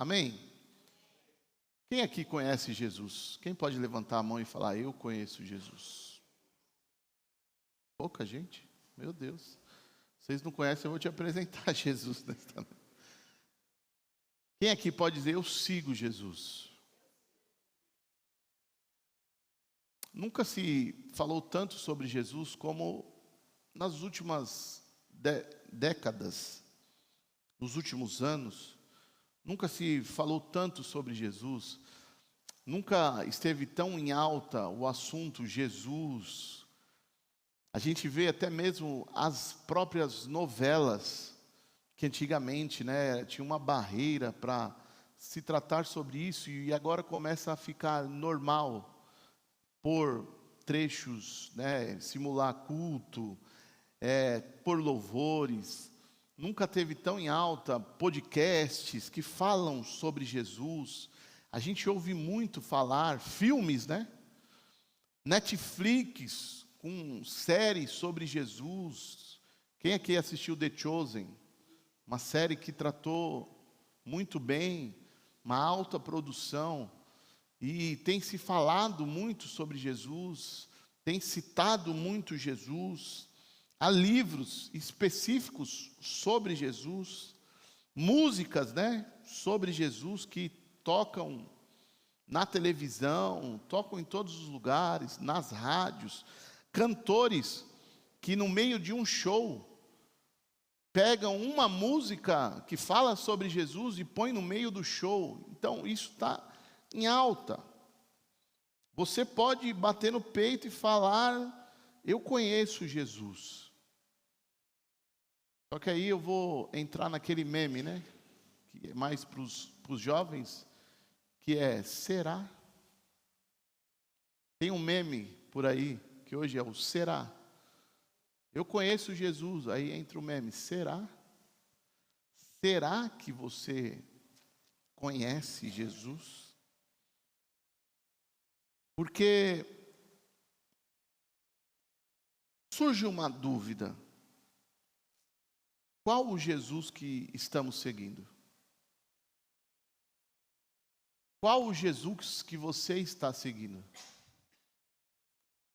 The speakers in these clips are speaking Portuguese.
Amém? Quem aqui conhece Jesus? Quem pode levantar a mão e falar, eu conheço Jesus? Pouca gente? Meu Deus. Vocês não conhecem, eu vou te apresentar Jesus nesta noite. Quem aqui pode dizer, eu sigo Jesus? Nunca se falou tanto sobre Jesus como nas últimas décadas, nos últimos anos. Nunca se falou tanto sobre Jesus. Nunca esteve tão em alta o assunto Jesus. A gente vê até mesmo as próprias novelas, que antigamente, tinha uma barreira para se tratar sobre isso, e agora começa a ficar normal por trechos, simular culto, por louvores. Nunca teve tão em alta podcasts que falam sobre Jesus. A gente ouve muito falar, filmes, Netflix com séries sobre Jesus. Quem aqui assistiu The Chosen? Uma série que tratou muito bem, uma alta produção. E tem se falado muito sobre Jesus, tem citado muito Jesus. Há livros específicos sobre Jesus, músicas, sobre Jesus que tocam na televisão, tocam em todos os lugares, nas rádios. Cantores que no meio de um show pegam uma música que fala sobre Jesus e põem no meio do show. Então isso está em alta. Você pode bater no peito e falar, eu conheço Jesus. Só que aí eu vou entrar naquele meme, que é mais para os jovens, que é, será? Tem um meme por aí, que hoje é o será. Eu conheço Jesus, aí entra o meme, será? Será que você conhece Jesus? Porque surge uma dúvida. Qual o Jesus que estamos seguindo? Qual o Jesus que você está seguindo?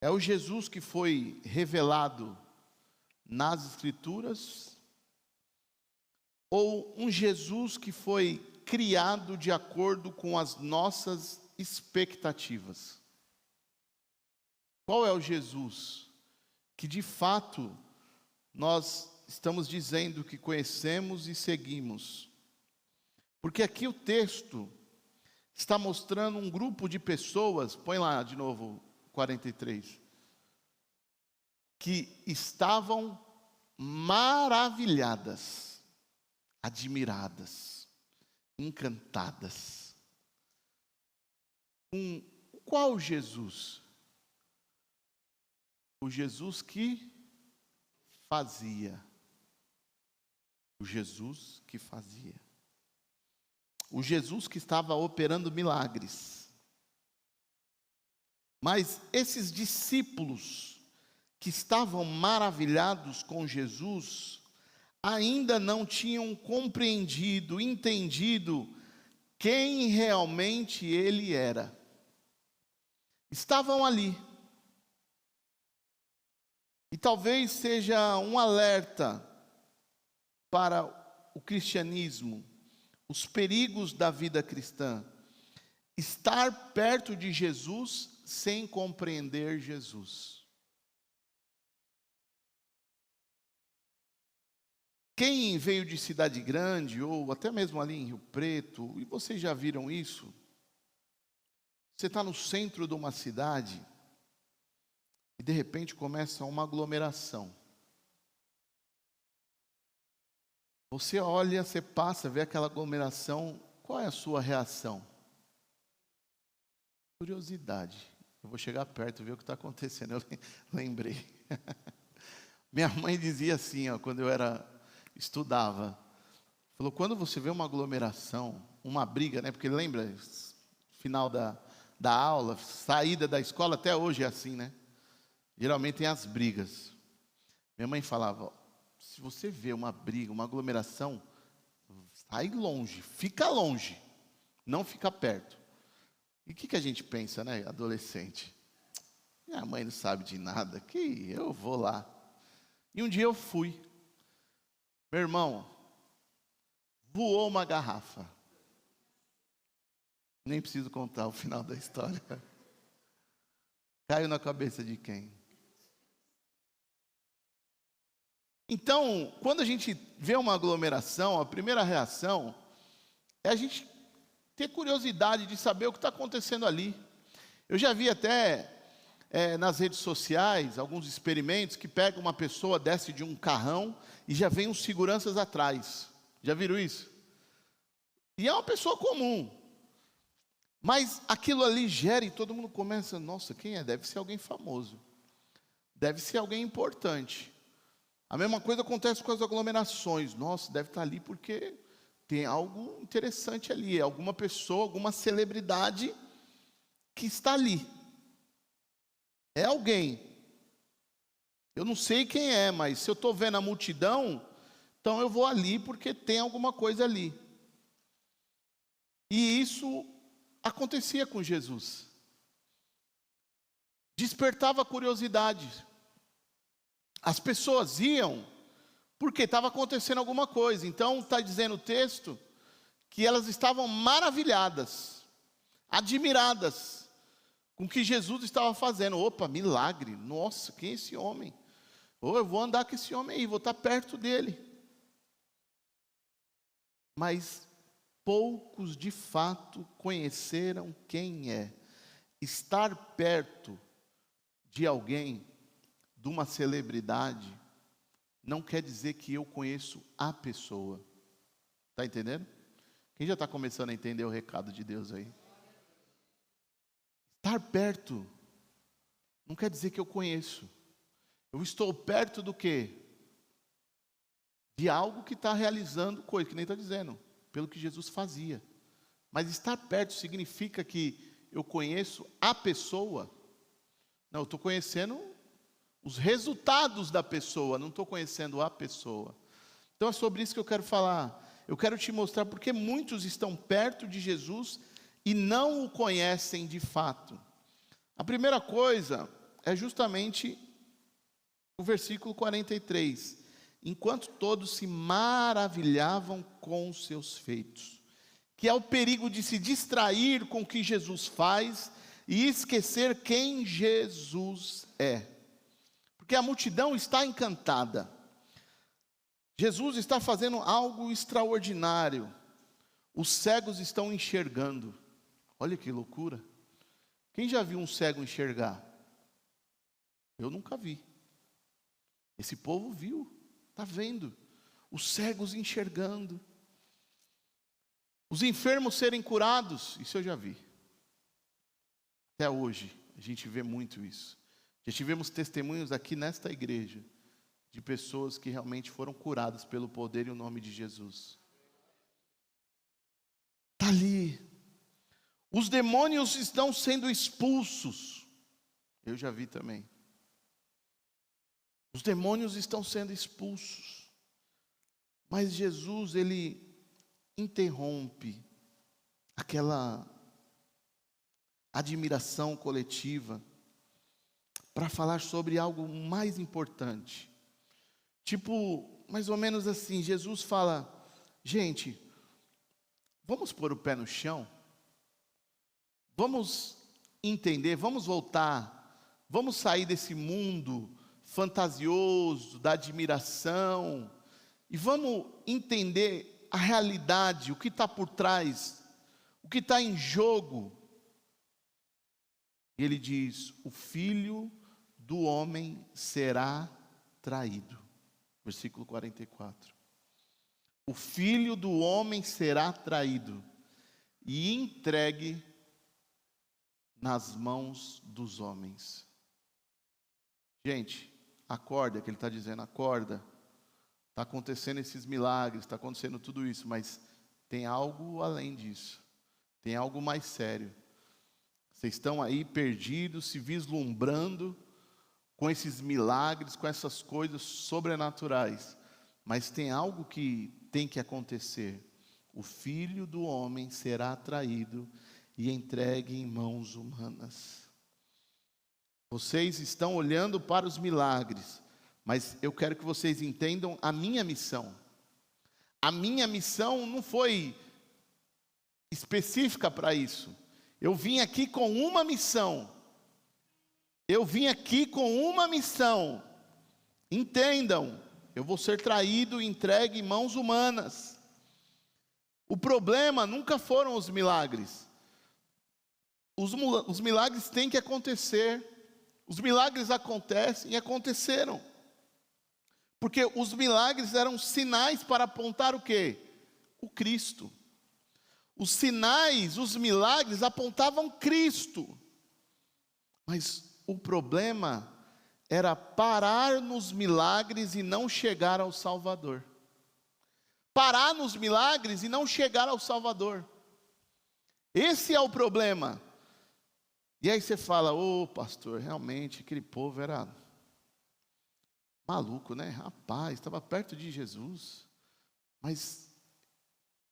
É o Jesus que foi revelado nas Escrituras? Ou um Jesus que foi criado de acordo com as nossas expectativas? Qual é o Jesus que de fato nós estamos dizendo que conhecemos e seguimos? Porque aqui o texto está mostrando um grupo de pessoas, põe lá de novo 43, que estavam maravilhadas, admiradas, encantadas. Com qual Jesus? O Jesus que fazia. O Jesus que fazia. O Jesus que estava operando milagres. Mas esses discípulos que estavam maravilhados com Jesus, ainda não tinham compreendido, entendido quem realmente ele era. Estavam ali. E talvez seja um alerta para o cristianismo, os perigos da vida cristã. Estar perto de Jesus sem compreender Jesus. Quem veio de cidade grande, ou até mesmo ali em Rio Preto, e vocês já viram isso? Você está no centro de uma cidade, e de repente começa uma aglomeração. Você olha, você passa, vê aquela aglomeração, qual é a sua reação? Curiosidade. Eu vou chegar perto e ver o que está acontecendo. Eu lembrei. Minha mãe dizia assim, quando eu estudava, falou, quando você vê uma aglomeração, uma briga, porque lembra, final da aula, saída da escola, até hoje é assim, geralmente tem as brigas. Minha mãe falava, se você vê uma briga, uma aglomeração, sai longe, fica longe. não fica perto. E o que a gente pensa, né, adolescente? Minha mãe não sabe de nada, que eu vou lá. E um dia eu fui. Meu irmão, voou uma garrafa. Nem preciso contar o final da história. Caiu na cabeça de quem? Então, quando a gente vê uma aglomeração, a primeira reação é a gente ter curiosidade de saber o que está acontecendo ali. Eu já vi até nas redes sociais alguns experimentos que pegam uma pessoa, desce de um carrão e já vem uns seguranças atrás. Já viram isso? E é uma pessoa comum. Mas aquilo ali gera e todo mundo começa, nossa, quem é? Deve ser alguém famoso. Deve ser alguém importante. A mesma coisa acontece com as aglomerações. Nossa, deve estar ali porque tem algo interessante ali. É alguma pessoa, alguma celebridade que está ali. É alguém. Eu não sei quem é, mas se eu estou vendo a multidão, então eu vou ali porque tem alguma coisa ali. E isso acontecia com Jesus. Despertava curiosidade. As pessoas iam porque estava acontecendo alguma coisa. Então está dizendo o texto que elas estavam maravilhadas, admiradas com o que Jesus estava fazendo. Opa, milagre, nossa, quem é esse homem? Ou eu vou andar com esse homem aí, vou estar perto dele. Mas poucos de fato conheceram quem é. Estar perto de alguém, de uma celebridade, não quer dizer que eu conheço a pessoa. Está entendendo? Quem já está começando a entender o recado de Deus aí? Estar perto não quer dizer que eu conheço. Eu estou perto do quê? De algo que está realizando coisa, que nem está dizendo, pelo que Jesus fazia. Mas estar perto significa que eu conheço a pessoa. Não, eu estou conhecendo os resultados da pessoa, não estou conhecendo a pessoa. Então é sobre isso que eu quero falar. Eu quero te mostrar porque muitos estão perto de Jesus e não o conhecem de fato. A primeira coisa é justamente o versículo 43. Enquanto todos se maravilhavam com os seus feitos, que é o perigo de se distrair com o que Jesus faz e esquecer quem Jesus é. Porque a multidão está encantada. Jesus está fazendo algo extraordinário. Os cegos estão enxergando. Olha que loucura. Quem já viu um cego enxergar? Eu nunca vi. Esse povo viu, está vendo. Os cegos enxergando. Os enfermos serem curados, isso eu já vi. Até hoje, a gente vê muito isso. Já tivemos testemunhos aqui nesta igreja, de pessoas que realmente foram curadas pelo poder e o nome de Jesus. Está ali. Os demônios estão sendo expulsos. Eu já vi também. Os demônios estão sendo expulsos. Mas Jesus, ele interrompe aquela admiração coletiva para falar sobre algo mais importante. Tipo, mais ou menos assim, Jesus fala, gente, vamos pôr o pé no chão? Vamos entender, vamos voltar, vamos sair desse mundo fantasioso, da admiração, e vamos entender a realidade, o que está por trás, o que está em jogo. E ele diz, o Filho do homem será traído. Versículo 44. O Filho do homem será traído e entregue nas mãos dos homens. Gente, acorda, que ele está dizendo, acorda. Está acontecendo esses milagres, está acontecendo tudo isso, mas tem algo além disso. Tem algo mais sério. Vocês estão aí perdidos, se vislumbrando com esses milagres, com essas coisas sobrenaturais. Mas tem algo que tem que acontecer. o Filho do Homem será traído e entregue em mãos humanas. Vocês estão olhando para os milagres, mas eu quero que vocês entendam a minha missão. A minha missão não foi específica para isso. Eu vim aqui com uma missão. Entendam, eu vou ser traído e entregue em mãos humanas. O problema nunca foram os milagres. Os milagres têm que acontecer. Os milagres acontecem e aconteceram. Porque os milagres eram sinais para apontar o quê? O Cristo. Os sinais, os milagres apontavam Cristo. Mas o problema era parar nos milagres e não chegar ao Salvador. Parar nos milagres e não chegar ao Salvador. Esse é o problema. E aí você fala, pastor, realmente aquele povo era maluco, né? Rapaz, estava perto de Jesus. Mas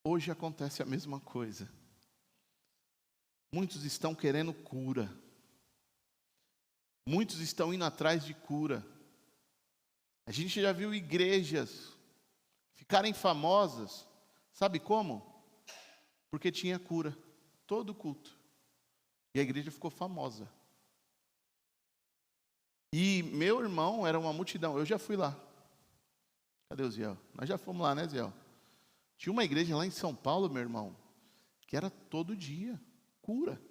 hoje acontece a mesma coisa. Muitos estão querendo cura. Muitos estão indo atrás de cura. A gente já viu igrejas ficarem famosas. Sabe como? Porque tinha cura. Todo culto. E a igreja ficou famosa. E meu irmão era uma multidão. Eu já fui lá. Cadê o Ziel? Nós já fomos lá, né, Ziel? Tinha uma igreja lá em São Paulo, meu irmão, que era todo dia cura.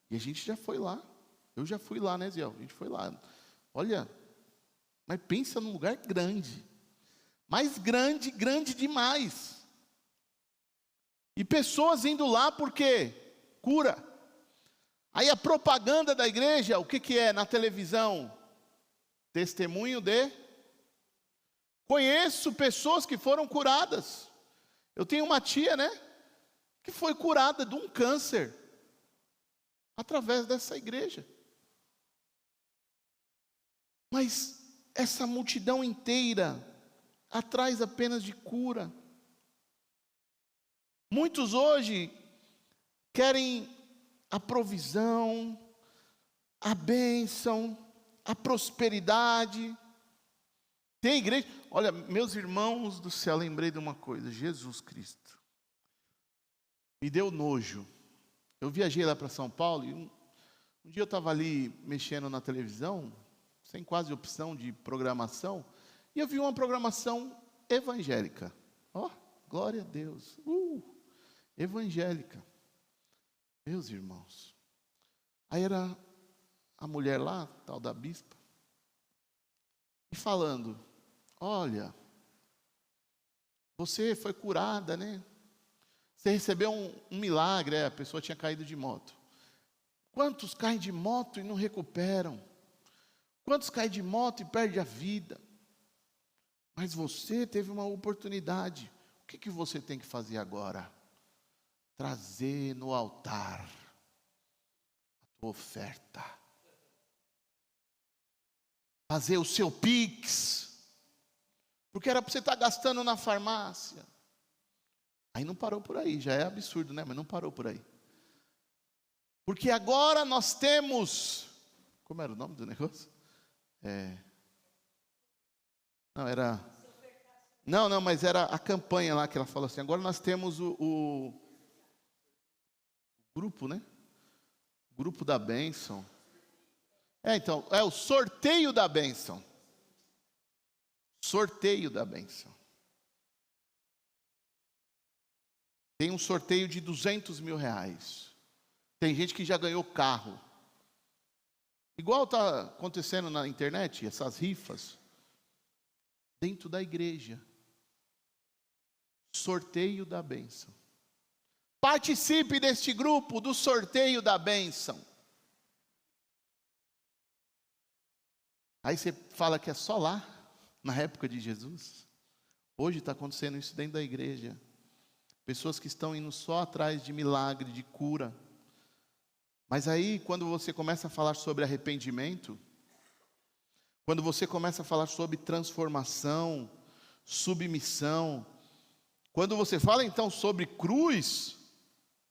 E a gente já foi lá. Eu já fui lá, né, Ziel? A gente foi lá. Olha, mas pensa num lugar grande. Mas grande, grande demais. E pessoas indo lá por quê? Cura. Aí a propaganda da igreja, o que é na televisão? Testemunho de... Conheço pessoas que foram curadas. Eu tenho uma tia, né? Que foi curada de um câncer. Através dessa igreja. Mas essa multidão inteira, atrás apenas de cura. Muitos hoje querem a provisão, a bênção, a prosperidade. Tem igreja, olha, meus irmãos do céu, lembrei de uma coisa, Jesus Cristo. Me deu nojo. Eu viajei lá para São Paulo e um dia eu estava ali mexendo na televisão, sem quase opção de programação, e eu vi uma programação evangélica. Glória a Deus. Evangélica. Meus irmãos. Aí era a mulher lá, tal da bispa, e falando, olha, você foi curada, né? Você recebeu um milagre, a pessoa tinha caído de moto. Quantos caem de moto e não recuperam? Quantos caem de moto e perdem a vida? Mas você teve uma oportunidade. O que você tem que fazer agora? Trazer no altar a tua oferta. Fazer o seu Pix. Porque era para você estar gastando na farmácia. Aí não parou por aí, já é absurdo, né? Mas não parou por aí. Porque agora nós temos... Como era o nome do negócio? Mas era a campanha lá que ela falou assim, agora nós temos o grupo, né? Grupo da bênção. Então, é o sorteio da bênção. Sorteio da bênção. Tem um sorteio de 200 mil reais. Tem gente que já ganhou carro. Igual está acontecendo na internet, essas rifas. Dentro da igreja. Sorteio da bênção. Participe deste grupo do sorteio da bênção. Aí você fala que é só lá, na época de Jesus. Hoje está acontecendo isso dentro da igreja. Pessoas que estão indo só atrás de milagre, de cura. Mas aí, quando você começa a falar sobre arrependimento, quando você começa a falar sobre transformação, submissão, Quando você fala então sobre cruz,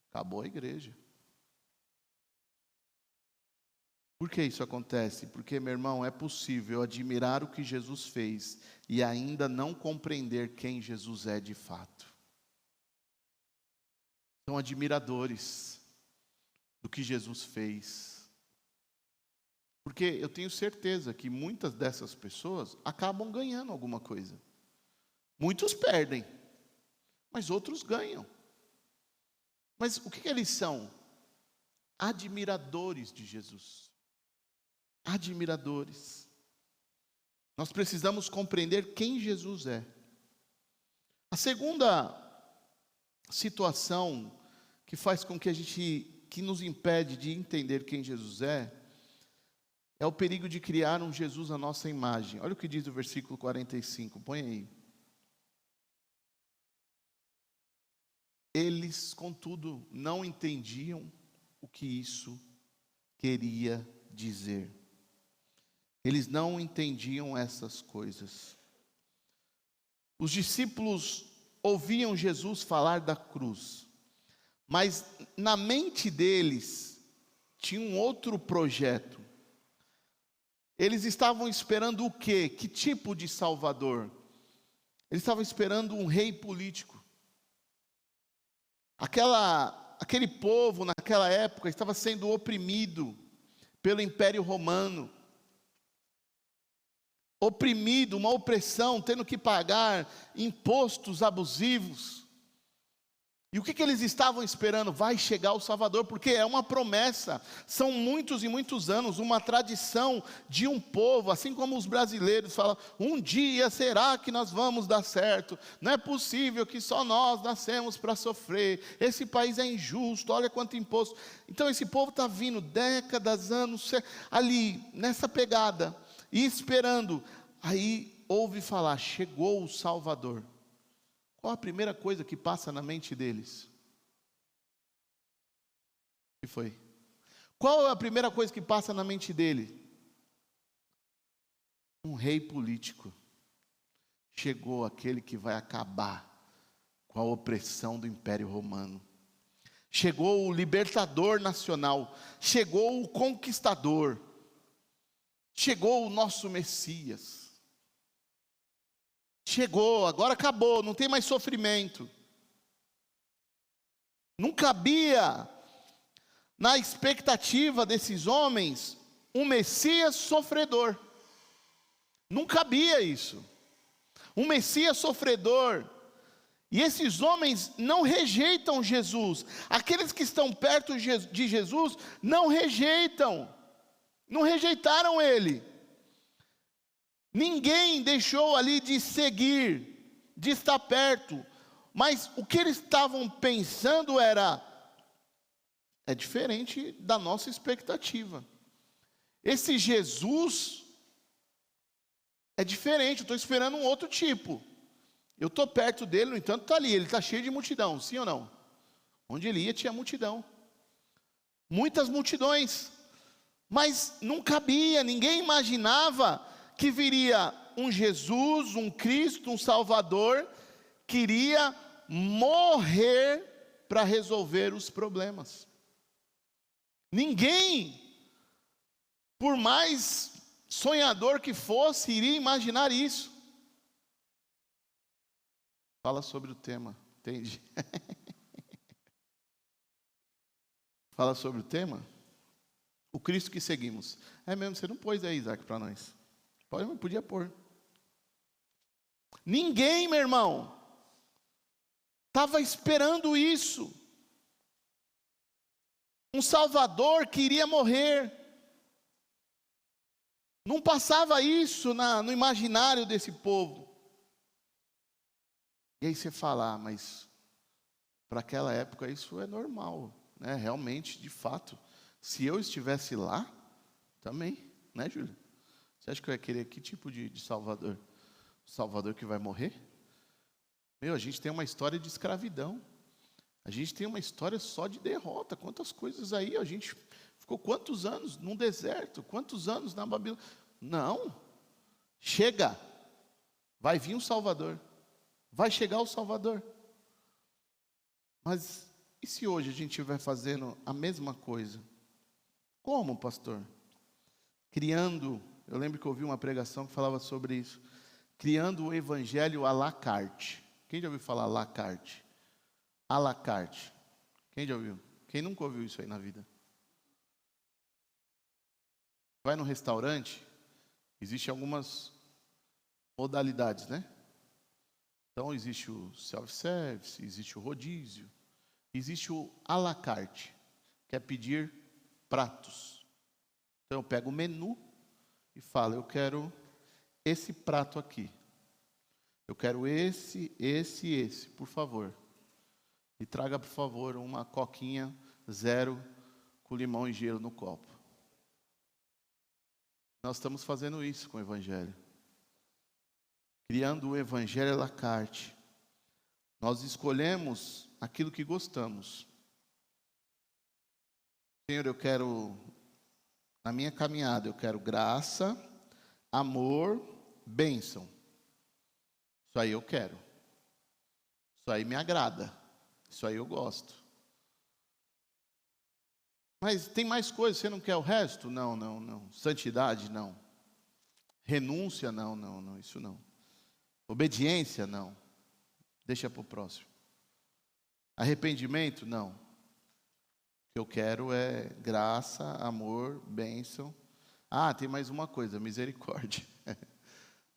acabou a igreja. Por que isso acontece? Porque, meu irmão, é possível admirar o que Jesus fez e ainda não compreender quem Jesus é de fato. São admiradores do que Jesus fez. Porque eu tenho certeza que muitas dessas pessoas acabam ganhando alguma coisa. Muitos perdem, mas outros ganham. Mas o que eles são? Admiradores de Jesus. Admiradores. Nós precisamos compreender quem Jesus é. A segunda situação que faz com que que nos impede de entender quem Jesus é o perigo de criar um Jesus à nossa imagem. Olha o que diz o versículo 45, põe aí. Eles, contudo, não entendiam o que isso queria dizer. Eles não entendiam essas coisas. Os discípulos ouviam Jesus falar da cruz, mas na mente deles tinha um outro projeto. Eles estavam esperando o quê? Que tipo de Salvador? Eles estavam esperando um rei político. Aquele povo naquela época estava sendo oprimido pelo Império Romano. Oprimido, uma opressão, tendo que pagar impostos abusivos. E o que eles estavam esperando? Vai chegar o Salvador, porque é uma promessa. São muitos e muitos anos, uma tradição de um povo, assim como os brasileiros falam, um dia será que nós vamos dar certo? Não é possível que só nós nascemos para sofrer. Esse país é injusto, olha quanto imposto. Então esse povo está vindo décadas, anos, ali, nessa pegada. E esperando, aí ouve falar, chegou o Salvador. Qual a primeira coisa que passa na mente deles? O que foi? Qual é a primeira coisa que passa na mente dele? Um rei político. Chegou aquele que vai acabar com a opressão do Império Romano. Chegou o libertador nacional. Chegou o conquistador. Chegou o nosso Messias. Chegou, agora acabou, não tem mais sofrimento. Não cabia na expectativa desses homens um Messias sofredor. Não cabia isso. Um Messias sofredor. E esses homens não rejeitam Jesus. Aqueles que estão perto de Jesus não rejeitam. Não rejeitaram ele. Ninguém deixou ali de seguir, de estar perto. Mas o que eles estavam pensando é diferente da nossa expectativa. Esse Jesus é diferente, eu estou esperando um outro tipo. Eu estou perto dele, no entanto está ali, ele está cheio de multidão, sim ou não? Onde ele ia tinha multidão. Muitas multidões. Mas não cabia, ninguém imaginava que viria um Jesus, um Cristo, um Salvador, que iria morrer para resolver os problemas. Ninguém, por mais sonhador que fosse, iria imaginar isso. Fala sobre o tema, entende? Fala sobre o tema. O Cristo que seguimos. É mesmo, você não pôs aí, Isaac, para nós. Podia pôr. Ninguém, meu irmão, estava esperando isso. Um Salvador que iria morrer. Não passava isso no imaginário desse povo. E aí você fala, mas para aquela época isso é normal, né? Realmente, de fato. Se eu estivesse lá, também, né, Júlia? Você acha que eu ia querer que tipo de Salvador? Salvador que vai morrer? A gente tem uma história de escravidão. A gente tem uma história só de derrota. Quantas coisas aí, a gente ficou quantos anos num deserto? Quantos anos na Babilônia? Não. Chega. Vai vir um Salvador. Vai chegar o Salvador. Mas e se hoje a gente estiver fazendo a mesma coisa? Como, pastor? Criando, eu lembro que eu ouvi uma pregação que falava sobre isso, criando o evangelho à la carte. Quem já ouviu falar à la carte? À la carte. Quem já ouviu? Quem nunca ouviu isso aí na vida? Vai no restaurante, existem algumas modalidades, né? Então existe o self-service, existe o rodízio, existe o à la carte, que é pedir pratos. Então eu pego o menu e falo, eu quero esse prato aqui. Eu quero esse, por favor. E traga, por favor, uma coquinha 0 com limão e gelo no copo. Nós estamos fazendo isso com o Evangelho. Criando o Evangelho à la carte. Nós escolhemos aquilo que gostamos. Senhor, eu quero, na minha caminhada, eu quero graça, amor, bênção. Isso aí eu quero. Isso aí me agrada. Isso aí eu gosto. Mas tem mais coisas, você não quer o resto? Não, não, não. Santidade, não. Renúncia, não, não, não, isso não. Obediência, não. Deixa para o próximo. Arrependimento, não. O que eu quero é graça, amor, bênção. Ah, tem mais uma coisa, misericórdia.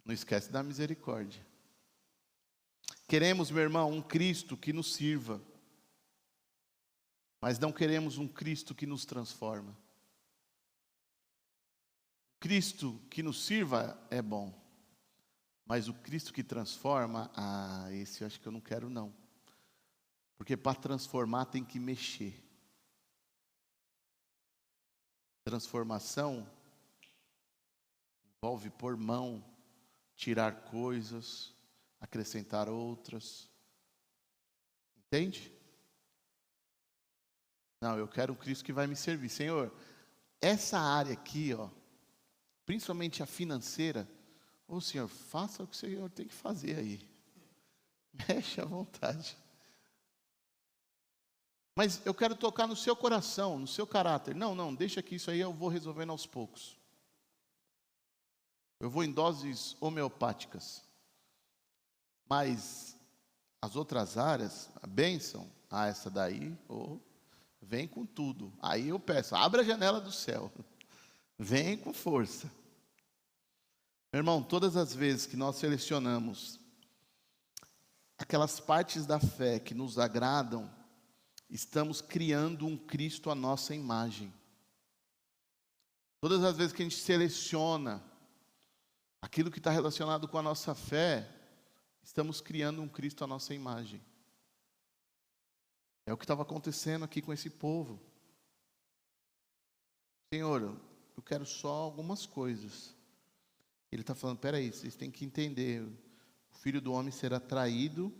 Não esquece da misericórdia. Queremos, meu irmão, um Cristo que nos sirva. Mas não queremos um Cristo que nos transforma. Cristo que nos sirva é bom. Mas o Cristo que transforma, esse eu acho que eu não quero não. Porque para transformar tem que mexer. Transformação envolve pôr mão, tirar coisas, acrescentar outras. Entende? Não, eu quero um Cristo que vai me servir. Senhor, essa área aqui, principalmente a financeira, Senhor, faça o que o Senhor tem que fazer aí. Mexe à vontade. Mas eu quero tocar no seu coração, no seu caráter. Não, não, deixa que isso aí eu vou resolvendo aos poucos. Eu vou em doses homeopáticas. Mas as outras áreas, a bênção, essa daí, vem com tudo. Aí eu peço, abre a janela do céu. Vem com força. Meu irmão, todas as vezes que nós selecionamos aquelas partes da fé que nos agradam, estamos criando um Cristo à nossa imagem. Todas as vezes que a gente seleciona aquilo que está relacionado com a nossa fé, estamos criando um Cristo à nossa imagem. É o que estava acontecendo aqui com esse povo. Senhor, eu quero só algumas coisas. Ele está falando, peraí, vocês têm que entender. O Filho do Homem será traído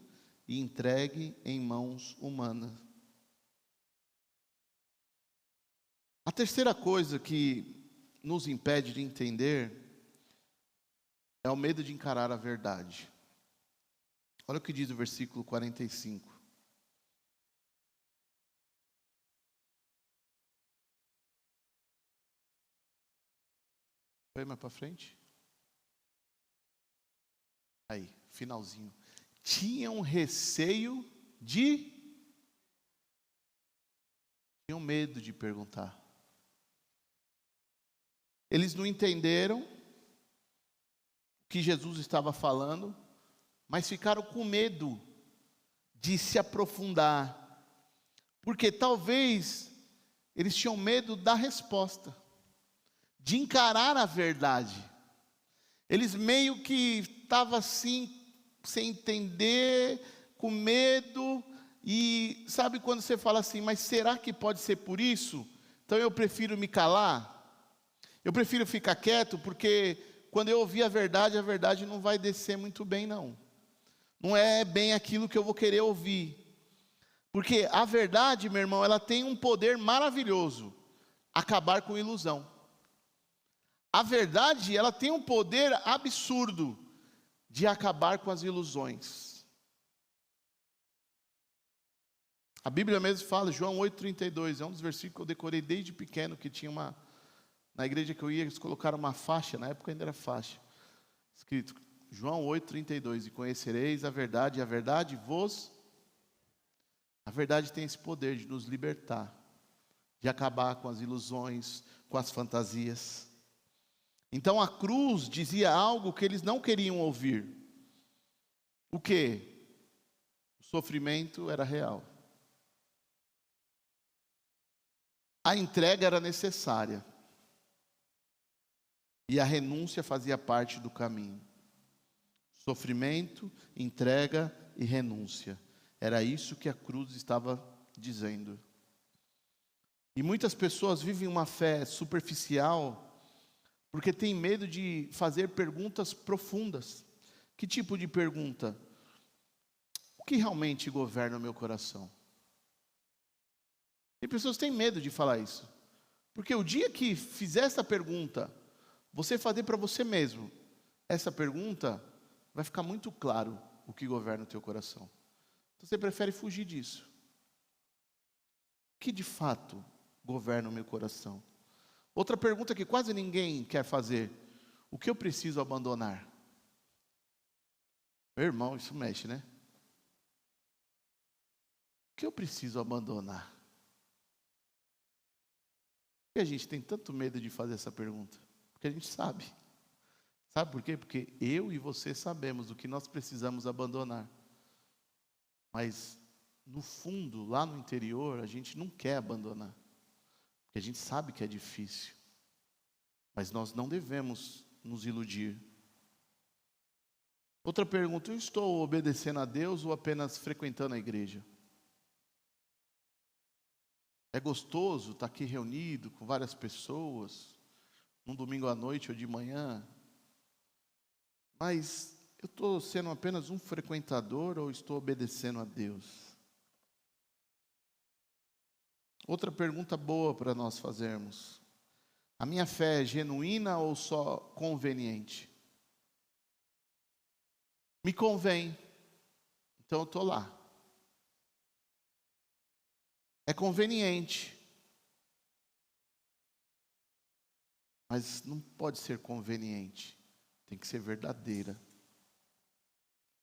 e entregue em mãos humanas. A terceira coisa que nos impede de entender é o medo de encarar a verdade. Olha o que diz o versículo 45. Foi mais para frente? Aí, finalzinho. Tinham receio tinham medo de perguntar. Eles não entenderam o que Jesus estava falando, mas ficaram com medo de se aprofundar. Porque talvez eles tinham medo da resposta, de encarar a verdade. Eles meio que estavam assim, sem entender, com medo. E sabe quando você fala assim, mas será que pode ser por isso? Então eu prefiro me calar. Eu prefiro ficar quieto, porque quando eu ouvir a verdade não vai descer muito bem não. Não é bem aquilo que eu vou querer ouvir. Porque a verdade, meu irmão, ela tem um poder maravilhoso. Acabar com ilusão. A verdade, ela tem um poder absurdo de acabar com as ilusões. A Bíblia mesmo fala, João 8,32, é um dos versículos que eu decorei desde pequeno, que tinha na igreja que eu ia, eles colocaram uma faixa, na época ainda era faixa, escrito, João 8,32, e conhecereis a verdade, e a verdade A verdade tem esse poder de nos libertar, de acabar com as ilusões, com as fantasias. Então a cruz dizia algo que eles não queriam ouvir. O quê? O sofrimento era real. A entrega era necessária. E a renúncia fazia parte do caminho. Sofrimento, entrega e renúncia. Era isso que a cruz estava dizendo. E muitas pessoas vivem uma fé superficial porque tem medo de fazer perguntas profundas. Que tipo de pergunta? O que realmente governa o meu coração? Tem pessoas que têm medo de falar isso. Porque o dia que fizer essa pergunta, você fazer para você mesmo essa pergunta, vai ficar muito claro o que governa o teu coração. Então você prefere fugir disso. O que de fato governa o meu coração? Outra pergunta que quase ninguém quer fazer: o que eu preciso abandonar? Meu irmão, isso mexe, né? O que eu preciso abandonar? E a gente tem tanto medo de fazer essa pergunta, porque a gente sabe. Sabe por quê? Porque eu e você sabemos o que nós precisamos abandonar. Mas, no fundo, lá no interior, a gente não quer abandonar. Porque a gente sabe que é difícil. Mas nós não devemos nos iludir. Outra pergunta: eu estou obedecendo a Deus ou apenas frequentando a igreja? É gostoso estar aqui reunido com várias pessoas, num domingo à noite ou de manhã, mas eu estou sendo apenas um frequentador ou estou obedecendo a Deus? Outra pergunta boa para nós fazermos: a minha fé é genuína ou só conveniente? Me convém, então eu estou lá. É conveniente, mas não pode ser conveniente, tem que ser verdadeira.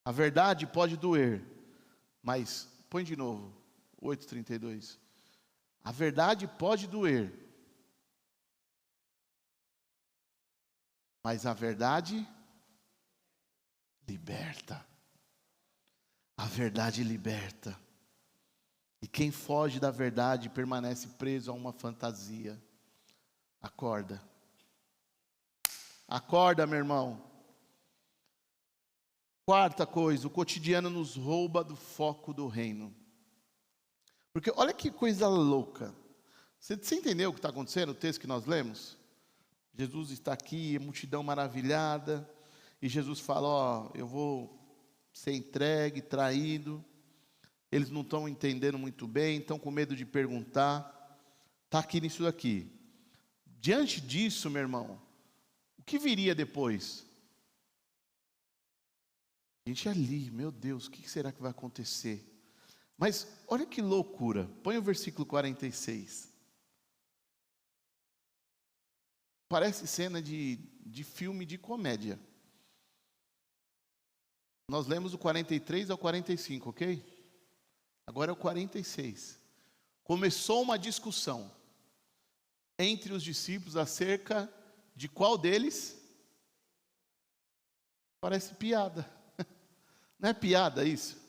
A verdade pode doer, mas, põe de novo, 8,32. A verdade pode doer, mas a verdade liberta. A verdade liberta. E quem foge da verdade permanece preso a uma fantasia. Acorda. Acorda, meu irmão. Quarta coisa, o cotidiano nos rouba do foco do reino. Porque olha que coisa louca. Você entendeu o que está acontecendo, o texto que nós lemos? Jesus está aqui, multidão maravilhada, e Jesus fala: ó, eu vou ser entregue, traído. Eles não estão entendendo muito bem, estão com medo de perguntar. Está aqui nisso daqui. Diante disso, meu irmão, o que viria depois? A gente ali, meu Deus, o que será que vai acontecer? Mas olha que loucura. Põe o versículo 46. Parece cena de filme de comédia. Nós lemos o 43 ao 45, ok? Agora é o 46. Começou uma discussão entre os discípulos acerca de qual deles? Parece piada. Não é piada isso?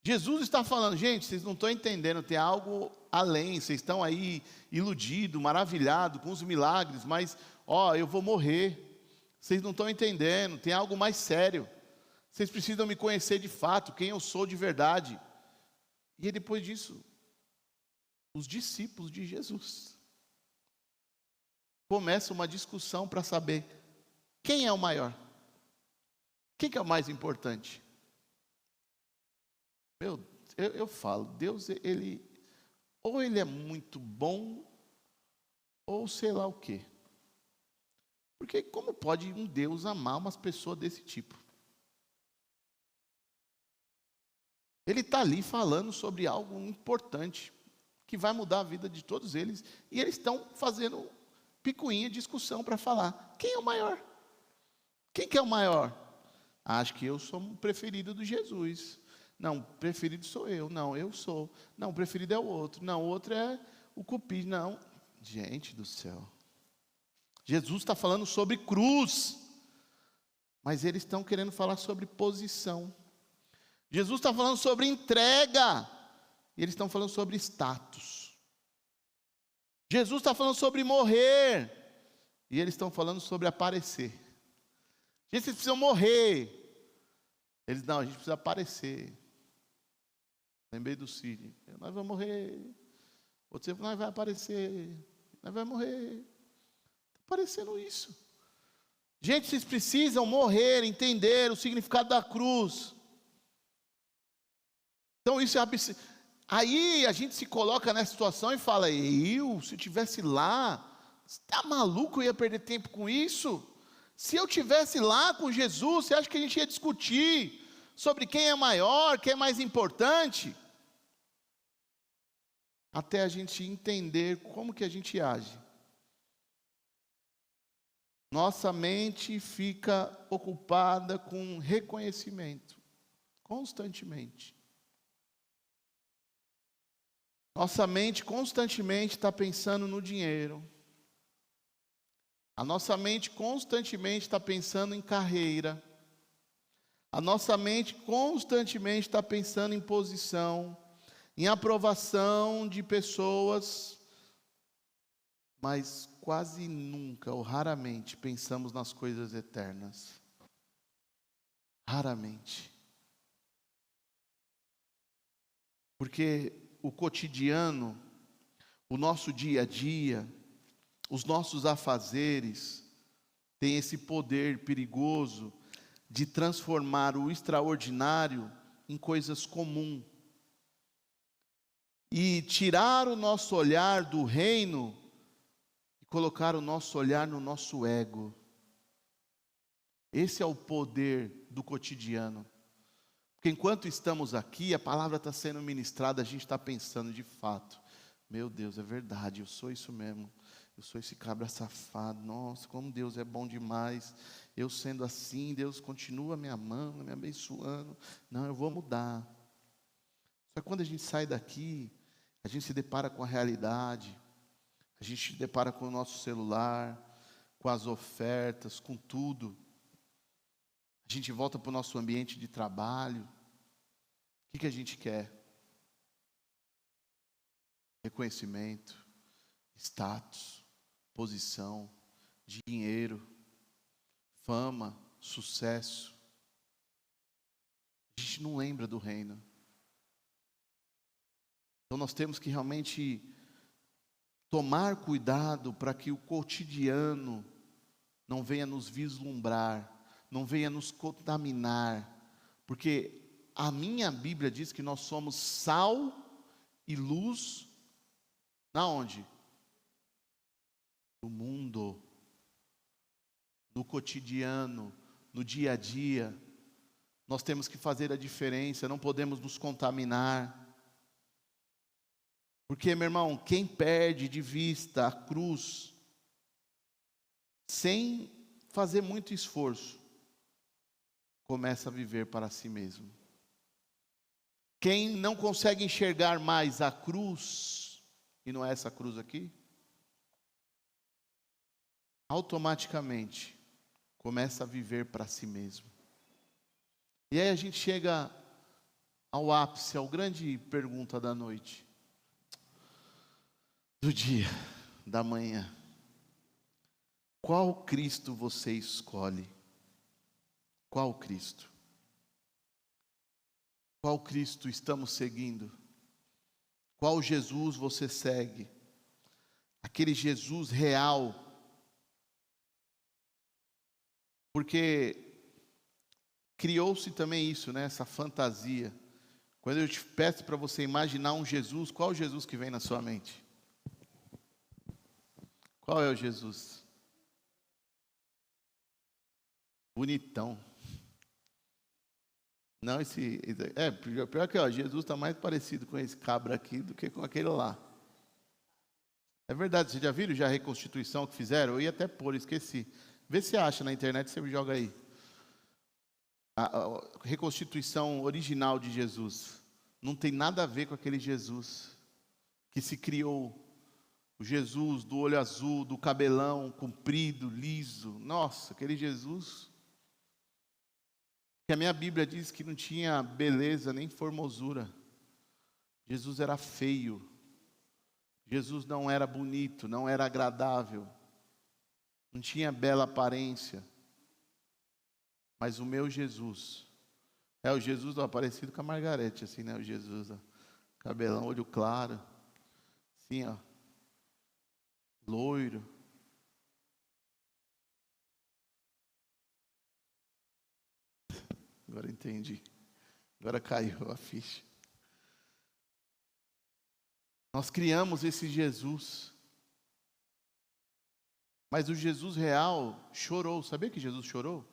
Jesus está falando: gente, vocês não estão entendendo, tem algo além, vocês estão aí iludidos, maravilhados com os milagres, mas, ó, eu vou morrer, vocês não estão entendendo, tem algo mais sério, vocês precisam me conhecer de fato, quem eu sou de verdade. E depois disso, os discípulos de Jesus começam uma discussão para saber quem é o maior, quem que é o mais importante. Eu falo, Deus, ou ele é muito bom, ou sei lá o quê. Porque como pode um Deus amar umas pessoas desse tipo? Ele está ali falando sobre algo importante, que vai mudar a vida de todos eles, e eles estão fazendo picuinha, discussão para falar, quem é o maior? Quem que é o maior? Acho que eu sou o preferido do Jesus. Não, o preferido sou eu. Não, eu sou. Não, o preferido é o outro. Não, o outro é o cupido. Não, gente do céu. Jesus está falando sobre cruz, mas eles estão querendo falar sobre posição. Jesus está falando sobre entrega, e eles estão falando sobre status. Jesus está falando sobre morrer, e eles estão falando sobre aparecer. Gente, vocês precisam morrer. Eles, não, a gente precisa aparecer. Lembrei do Cid. Nós vamos morrer. Outro tempo, nós vamos aparecer. Nós vamos morrer. Está parecendo isso. Gente, vocês precisam morrer, entender o significado da cruz. Então isso é absurdo. Aí a gente se coloca nessa situação e fala, se eu estivesse lá, você está maluco, eu ia perder tempo com isso? Se eu estivesse lá com Jesus, você acha que a gente ia discutir sobre quem é maior, quem é mais importante? Até a gente entender como que a gente age. Nossa mente fica ocupada com reconhecimento, constantemente. Nossa mente constantemente está pensando no dinheiro. A nossa mente constantemente está pensando em carreira. A nossa mente constantemente está pensando em posição, em aprovação de pessoas, mas quase nunca ou raramente pensamos nas coisas eternas. Raramente. Porque o cotidiano, o nosso dia a dia, os nossos afazeres, tem esse poder perigoso de transformar o extraordinário em coisas comuns. E tirar o nosso olhar do reino e colocar o nosso olhar no nosso ego. Esse é o poder do cotidiano. Porque enquanto estamos aqui, a palavra está sendo ministrada, a gente está pensando de fato, meu Deus, é verdade, eu sou isso mesmo, eu sou esse cabra safado, nossa, como Deus é bom demais, eu sendo assim, Deus continua me amando, me abençoando, não, eu vou mudar. Só que quando a gente sai daqui, a gente se depara com a realidade, a gente se depara com o nosso celular, com as ofertas, com tudo. A gente volta para o nosso ambiente de trabalho. O que a gente quer? Reconhecimento, status, posição, dinheiro, fama, sucesso. A gente não lembra do reino. Então nós temos que realmente tomar cuidado para que o cotidiano não venha nos vislumbrar, não venha nos contaminar, porque a minha Bíblia diz que nós somos sal e luz, na onde? No mundo, no cotidiano, no dia a dia, nós temos que fazer a diferença, não podemos nos contaminar, porque, meu irmão, quem perde de vista a cruz, sem fazer muito esforço, começa a viver para si mesmo. Quem não consegue enxergar mais a cruz, e não é essa cruz aqui, automaticamente começa a viver para si mesmo. E aí a gente chega ao ápice, ao grande pergunta da noite, do dia, da manhã. Qual Cristo você escolhe? Qual Cristo? Qual Cristo estamos seguindo? Qual Jesus você segue? Aquele Jesus real. Porque criou-se também isso, né? Essa fantasia. Quando eu te peço para você imaginar um Jesus, qual Jesus que vem na sua mente? Qual é o Jesus? Bonitão. Não, pior que, ó, Jesus está mais parecido com esse cabra aqui do que com aquele lá. É verdade, vocês já viram já a reconstituição que fizeram? Eu ia até pôr, esqueci. Vê se acha na internet, você me joga aí. A reconstituição original de Jesus. Não tem nada a ver com aquele Jesus que se criou. O Jesus do olho azul, do cabelão comprido, liso. Nossa, aquele Jesus que a minha Bíblia diz que não tinha beleza nem formosura. Jesus era feio. Jesus não era bonito, não era agradável. Não tinha bela aparência. Mas o meu Jesus é o Jesus parecido com a Margarete, assim, né? O Jesus, ó, cabelão, olho claro, assim, ó, loiro. Agora entendi. Agora caiu a ficha. Nós criamos esse Jesus. Mas o Jesus real chorou. Sabia que Jesus chorou?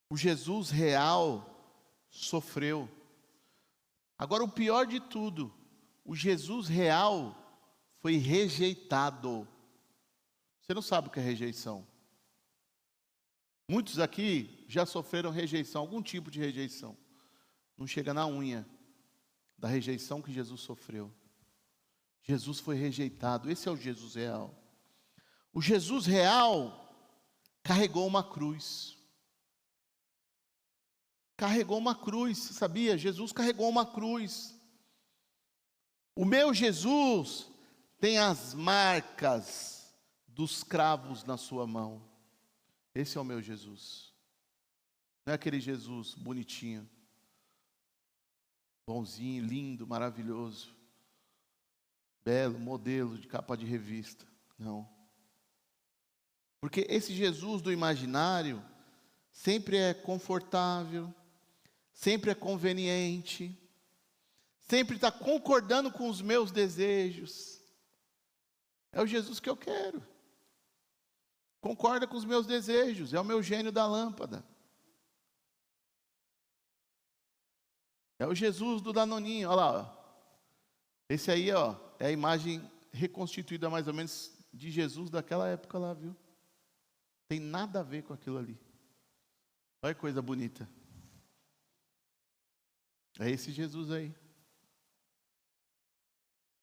O Jesus real sofreu. Agora o pior de tudo, o Jesus real foi rejeitado. Você não sabe o que é rejeição. Muitos aqui já sofreram rejeição, algum tipo de rejeição. Não chega na unha da rejeição que Jesus sofreu. Jesus foi rejeitado, esse é o Jesus real. O Jesus real carregou uma cruz. Carregou uma cruz, sabia? Jesus carregou uma cruz. O meu Jesus tem as marcas dos cravos na sua mão. Esse é o meu Jesus. Não é aquele Jesus bonitinho, bonzinho, lindo, maravilhoso, belo, modelo de capa de revista. Não. Porque esse Jesus do imaginário sempre é confortável, sempre é conveniente, sempre está concordando com os meus desejos. É o Jesus que eu quero. Concorda com os meus desejos, é o meu gênio da lâmpada. É o Jesus do Danoninho, olha lá. Ó. Esse aí, ó, é a imagem reconstituída mais ou menos de Jesus daquela época lá, viu? Tem nada a ver com aquilo ali. Olha que coisa bonita. É esse Jesus aí.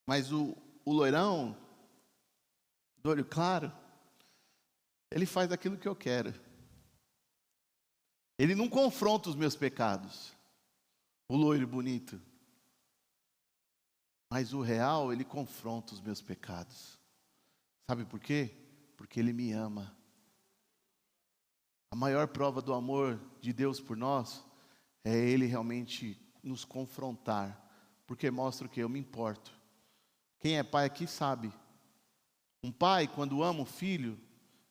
Mas o loirão, do olho claro, ele faz aquilo que eu quero. Ele não confronta os meus pecados. O loiro bonito. Mas o real, ele confronta os meus pecados. Sabe por quê? Porque ele me ama. A maior prova do amor de Deus por nós é ele realmente nos confrontar. Porque mostra o que? Eu me importo. Quem é pai aqui sabe. Um pai, quando ama o filho,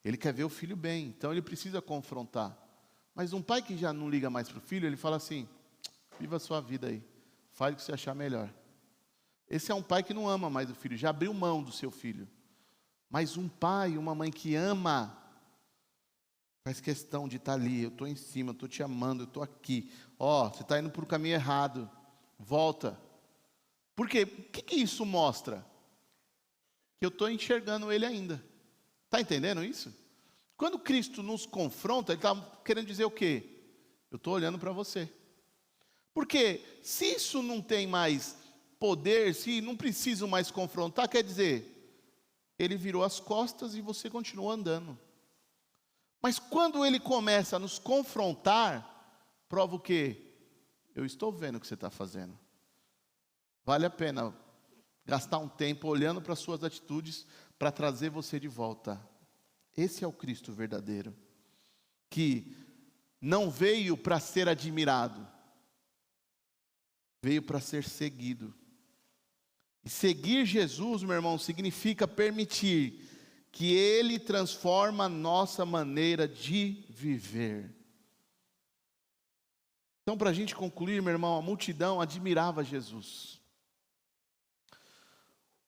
ele quer ver o filho bem, então ele precisa confrontar. Mas um pai que já não liga mais para o filho, ele fala assim: viva a sua vida aí, faz o que você achar melhor. Esse é um pai que não ama mais o filho, já abriu mão do seu filho. Mas um pai, uma mãe que ama, faz questão de estar ali. Eu estou em cima, eu estou te amando, eu estou aqui. Ó, você está indo para o caminho errado, volta. Por quê? O que isso mostra? Que eu estou enxergando ele ainda. Está entendendo isso? Quando Cristo nos confronta, Ele está querendo dizer o quê? Eu estou olhando para você. Porque se isso não tem mais poder, se não preciso mais confrontar, quer dizer, Ele virou as costas e você continua andando. Mas quando Ele começa a nos confrontar, prova o quê? Eu estou vendo o que você está fazendo. Vale a pena gastar um tempo olhando para as suas atitudes para trazer você de volta. Esse é o Cristo verdadeiro, que não veio para ser admirado, veio para ser seguido. E seguir Jesus, meu irmão, significa permitir que Ele transforme a nossa maneira de viver. Então, para a gente concluir, meu irmão, a multidão admirava Jesus.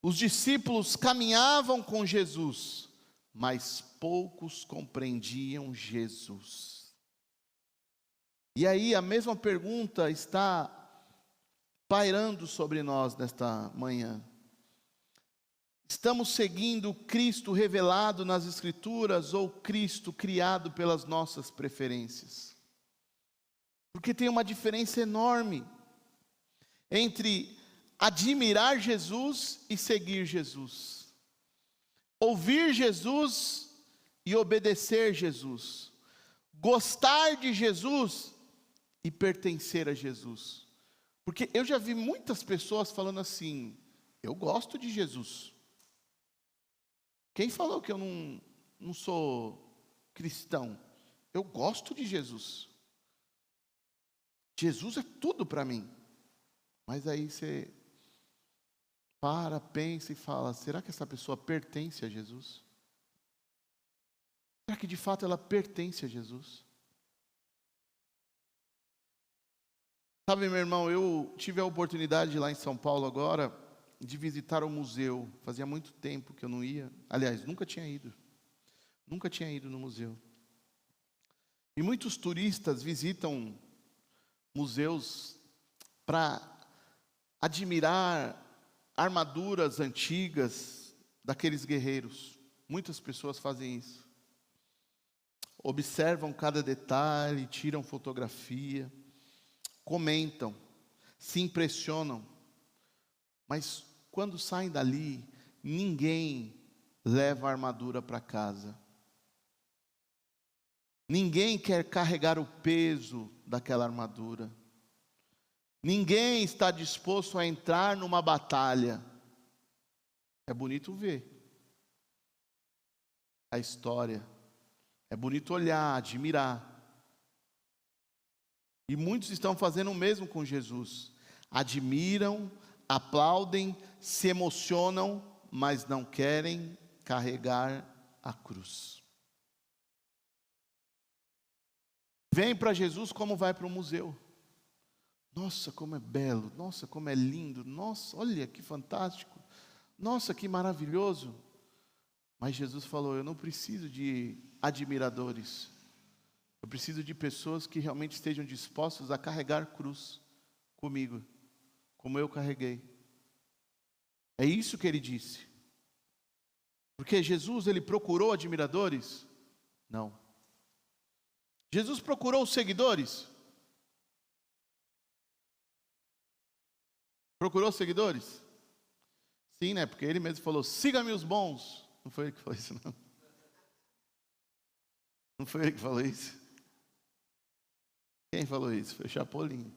Os discípulos caminhavam com Jesus, mas poucos compreendiam Jesus. E aí a mesma pergunta está pairando sobre nós nesta manhã. Estamos seguindo Cristo revelado nas Escrituras ou Cristo criado pelas nossas preferências? Porque tem uma diferença enorme entre admirar Jesus e seguir Jesus. Ouvir Jesus e obedecer Jesus. Gostar de Jesus e pertencer a Jesus. Porque eu já vi muitas pessoas falando assim: eu gosto de Jesus. Quem falou que eu não sou cristão? Eu gosto de Jesus. Jesus é tudo para mim. Mas aí você para, pensa e fala: será que essa pessoa pertence a Jesus? Será que de fato ela pertence a Jesus? Sabe, meu irmão, eu tive a oportunidade lá em São Paulo agora de visitar o museu. Fazia muito tempo que eu não ia. Aliás, nunca tinha ido. Nunca tinha ido no museu. E muitos turistas visitam museus para admirar armaduras antigas daqueles guerreiros. Muitas pessoas fazem isso. Observam cada detalhe, tiram fotografia, comentam, se impressionam, mas quando saem dali, ninguém leva a armadura para casa. Ninguém quer carregar o peso daquela armadura. Ninguém está disposto a entrar numa batalha. É bonito ver a história, é bonito olhar, admirar. E muitos estão fazendo o mesmo com Jesus. Admiram, aplaudem, se emocionam, mas não querem carregar a cruz. Vem para Jesus como vai para um museu. Nossa, como é belo, nossa, como é lindo, nossa, olha que fantástico, nossa, que maravilhoso. Mas Jesus falou: eu não preciso de admiradores. Eu preciso de pessoas que realmente estejam dispostas a carregar cruz comigo, como eu carreguei. É isso que ele disse. Porque Jesus, ele procurou admiradores? Não. Jesus procurou seguidores? Procurou seguidores? Sim, né? Porque ele mesmo falou: siga-me os bons. Não foi ele que falou isso, não. Não foi ele que falou isso. Quem falou isso? Foi o Chapolin.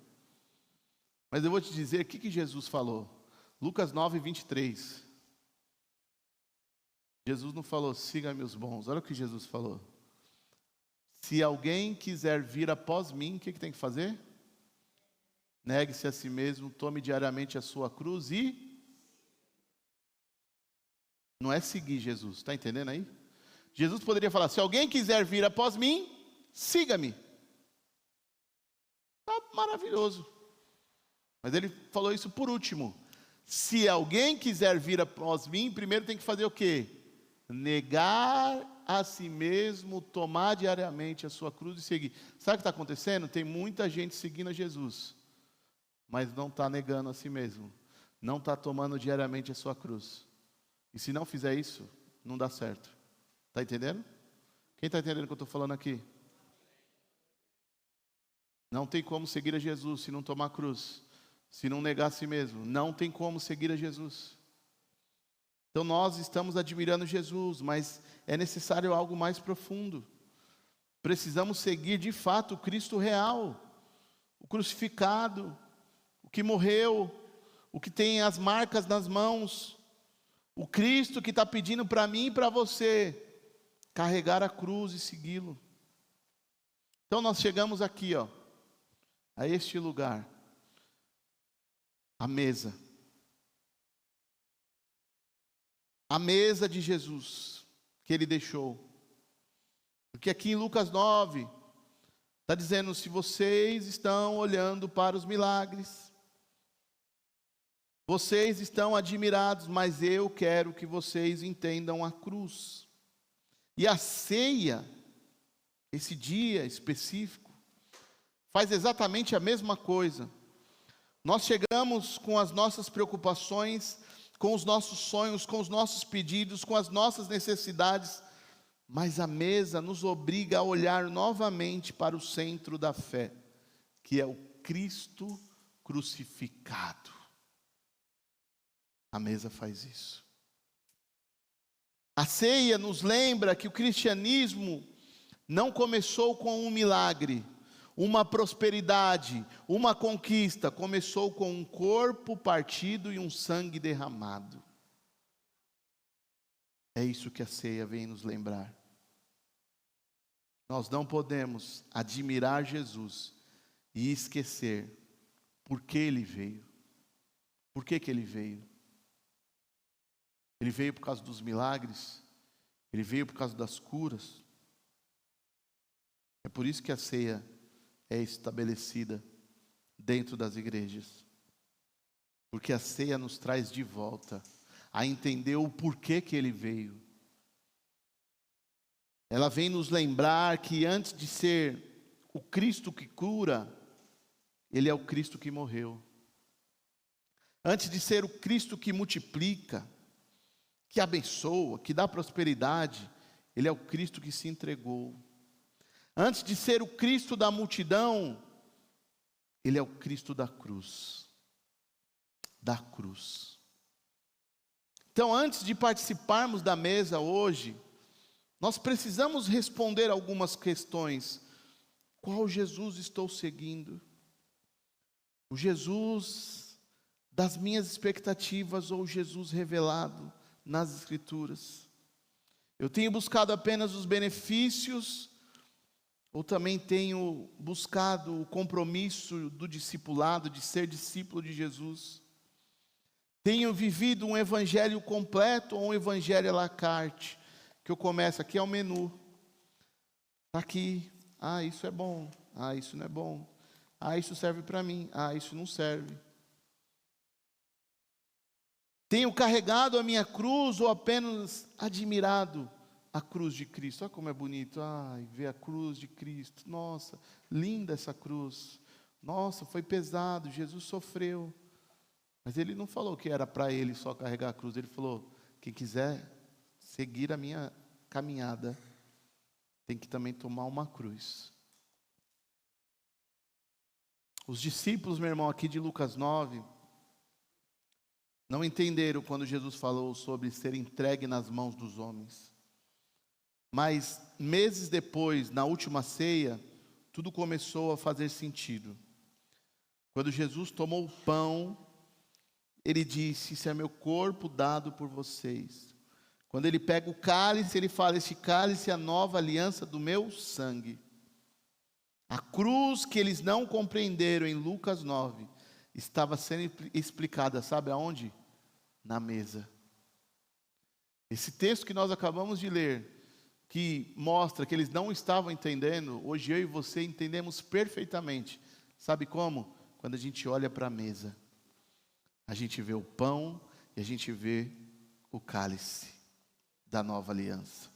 Mas eu vou te dizer o que Jesus falou. Lucas 9, 23. Jesus não falou: siga-me os bons. Olha o que Jesus falou. Se alguém quiser vir após mim, o que tem que fazer? Negue-se a si mesmo, tome diariamente a sua cruz e... Não é seguir Jesus, está entendendo aí? Jesus poderia falar: se alguém quiser vir após mim, siga-me. Está maravilhoso. Mas ele falou isso por último. Se alguém quiser vir após mim, primeiro tem que fazer o quê? Negar a si mesmo, tomar diariamente a sua cruz e seguir. Sabe o que está acontecendo? Tem muita gente seguindo a Jesus, mas não está negando a si mesmo, não está tomando diariamente a sua cruz. E se não fizer isso, não dá certo. Está entendendo? Quem está entendendo o que eu estou falando aqui? Não tem como seguir a Jesus se não tomar cruz, se não negar a si mesmo. Não tem como seguir a Jesus. Então nós estamos admirando Jesus, mas é necessário algo mais profundo. Precisamos seguir de fato o Cristo real, o crucificado, o que morreu, o que tem as marcas nas mãos, o Cristo que está pedindo para mim e para você carregar a cruz e segui-lo. Então nós chegamos aqui, a este lugar, a mesa de Jesus que ele deixou. Porque aqui em Lucas 9 está dizendo: se vocês estão olhando para os milagres, vocês estão admirados, mas eu quero que vocês entendam a cruz. E a ceia, esse dia específico, faz exatamente a mesma coisa. Nós chegamos com as nossas preocupações, com os nossos sonhos, com os nossos pedidos, com as nossas necessidades, mas a mesa nos obriga a olhar novamente para o centro da fé, que é o Cristo crucificado. A mesa faz isso. A ceia nos lembra que o cristianismo não começou com um milagre, uma prosperidade, uma conquista. Começou com um corpo partido e um sangue derramado. É isso que a ceia vem nos lembrar. Nós não podemos admirar Jesus e esquecer por que Ele veio. Por que Ele veio? Ele veio por causa dos milagres? Ele veio por causa das curas? É por isso que a ceia é estabelecida dentro das igrejas. Porque a ceia nos traz de volta a entender o porquê que Ele veio. Ela vem nos lembrar que antes de ser o Cristo que cura, Ele é o Cristo que morreu. Antes de ser o Cristo que multiplica, que abençoa, que dá prosperidade, Ele é o Cristo que se entregou. Antes de ser o Cristo da multidão, Ele é o Cristo da cruz. Da cruz. Então, antes de participarmos da mesa hoje, nós precisamos responder algumas questões. Qual Jesus estou seguindo? O Jesus das minhas expectativas ou o Jesus revelado nas Escrituras? Eu tenho buscado apenas os benefícios ou também tenho buscado o compromisso do discipulado, de ser discípulo de Jesus? Tenho vivido um evangelho completo ou um evangelho à la carte? Que eu começo, aqui é o menu. Está aqui, isso é bom, isso não é bom. Isso serve para mim, isso não serve. Tenho carregado a minha cruz ou apenas admirado a cruz de Cristo? Olha como é bonito, ver a cruz de Cristo. Nossa, linda essa cruz. Nossa, foi pesado, Jesus sofreu. Mas Ele não falou que era para Ele só carregar a cruz. Ele falou, quem quiser seguir a minha caminhada, tem que também tomar uma cruz. Os discípulos, meu irmão, aqui de Lucas 9, não entenderam quando Jesus falou sobre ser entregue nas mãos dos homens. Mas meses depois, na última ceia, tudo começou a fazer sentido. Quando Jesus tomou o pão, Ele disse, isso é meu corpo dado por vocês. Quando Ele pega o cálice, Ele fala, este cálice é a nova aliança do meu sangue. A cruz que eles não compreenderam em Lucas 9, estava sendo explicada, sabe aonde? Na mesa. Esse texto que nós acabamos de ler, que mostra que eles não estavam entendendo, hoje eu e você entendemos perfeitamente. Sabe como? Quando a gente olha para a mesa, a gente vê o pão e a gente vê o cálice da nova aliança.